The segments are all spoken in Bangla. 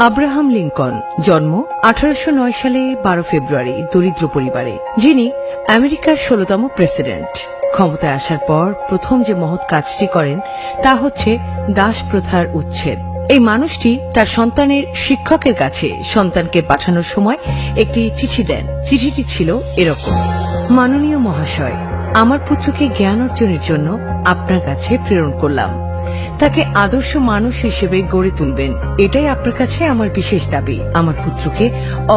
আব্রাহাম লিঙ্কন জন্ম 1809 সালে 12 ফেব্রুয়ারি দরিদ্র পরিবারে, যিনি আমেরিকার 16তম প্রেসিডেন্ট। ক্ষমতায় আসার পর প্রথম যে মহৎ কাজটি করেন তা হচ্ছে দাস প্রথার উচ্ছেদ। এই মানুষটি তার সন্তানের শিক্ষকের কাছে সন্তানকে পাঠানোর সময় একটি চিঠি দেন। চিঠিটি ছিল এরকম: মাননীয় মহাশয়, আমার পুত্রকে জ্ঞান অর্জনের জন্য আপনার কাছে প্রেরণ করলাম। তাকে আদর্শ মানুষ হিসেবে গড়ে তুলবেন, এটাই আপনার কাছে আমার বিশেষ দাবি। আমার পুত্রকে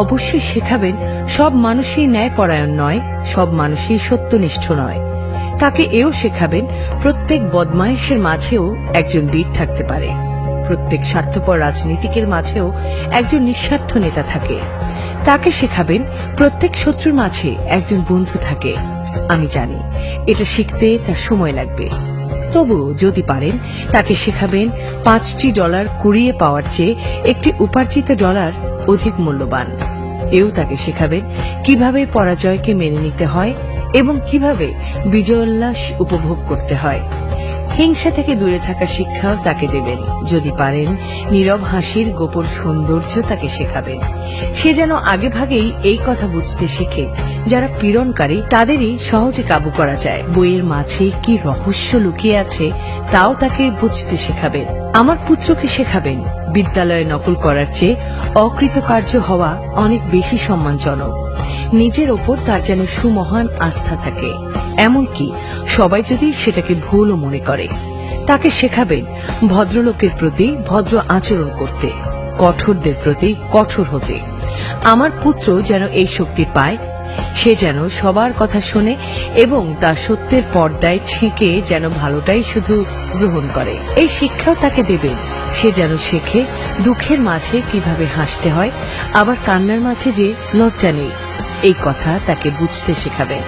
অবশ্যই শেখাবেন সব মানুষই ন্যায়পরায়ণ নয়, সব মানুষই সত্যনিষ্ঠ নয়। তাকে এও শেখাবেন প্রত্যেক বদমাইশের মাঝেও একজন বীর থাকতে পারে, প্রত্যেক স্বার্থপর রাজনীতিকের মাঝেও একজন নিঃস্বার্থ নেতা থাকে। তাকে শেখাবেন প্রত্যেক শত্রুর মাঝে একজন বন্ধু থাকে। আমি জানি এটা শিখতে তার সময় লাগবে, তবু যদি পারেন তাকে শেখাবেন $5 কুড়িয়ে পাওয়ার চেয়ে একটি উপার্জিত ডলার অধিক মূল্যবান। এও তাকে শেখাবেন কিভাবে পরাজয়কে মেনে নিতে হয় এবং কিভাবে বিজয়োল্লাস উপভোগ করতে হয়। হিংসা থেকে দূরে থাকার শিক্ষাও তাকে দেবেন। যদি পারেন নীরব হাসির গোপন সৌন্দর্য তাকে শেখাবেন। সে যেন আগে ভাগেই এই কথা বুঝতে শেখে, যারা পীড়নকারী তাদেরই সহজে কাবু করা যায়। বইয়ের মাঝে কি রহস্য লুকিয়ে আছে তাও তাকে বুঝতে শেখাবেন। আমার পুত্রকে শেখাবেন বিদ্যালয়ে নকল করার চেয়ে অকৃতকার্য হওয়া অনেক বেশি সম্মানজনক। নিজের ওপর তার যেন সুমহান আস্থা থাকে, এমনকি সবাই যদি সেটাকে ভুলও মনে করে। তাকে শেখাবেন ভদ্রলোকের প্রতি ভদ্র আচরণ করতে, কঠোরদের প্রতি কঠোর হতে। আমার পুত্র যেন এই শক্তি পায়, সে যেন সবার কথা শোনে এবং তার সত্যের পর্দায় ছেঁকে যেন ভালোটাই শুধু গ্রহণ করে। এই শিক্ষাও তাকে দেবেন। সে যেন শেখে দুঃখের মাঝে কিভাবে হাসতে হয়, আবার কান্নার মাঝে যে লজ্জা নেই, এই কথা তাকে বুঝতে শেখাবেন।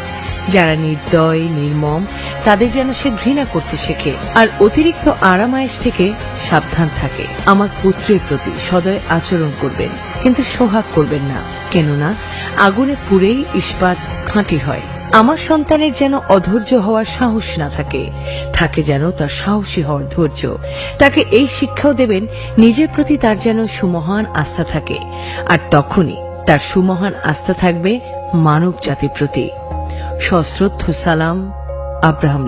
যারা নির্দয় নির্মম তাদের যেন সে ঘৃণা করতে শেখে, আর অতিরিক্ত আরামায়েশ থেকে সাবধান থাকে। আমার পুত্রের প্রতি সদয় আচরণ করবেন, কিন্তু সোহাগ করবেন না, কেননা আগুনে পুড়েই ইস্পাত খাঁটি হয়। আমার সন্তানের যেন অধৈর্য হওয়ার সাহস না থাকে, থাকে যেন তার সাহসী হওয়ার ধৈর্য। তাকে এই শিক্ষাও দেবেন নিজের প্রতি তার যেন সুমহান আস্থা থাকে, আর তখনই তার সুমহান আস্থা থাকবে মানব জাতির প্রতি। সশ্রদ্ধ সালাম, আব্রাহাম।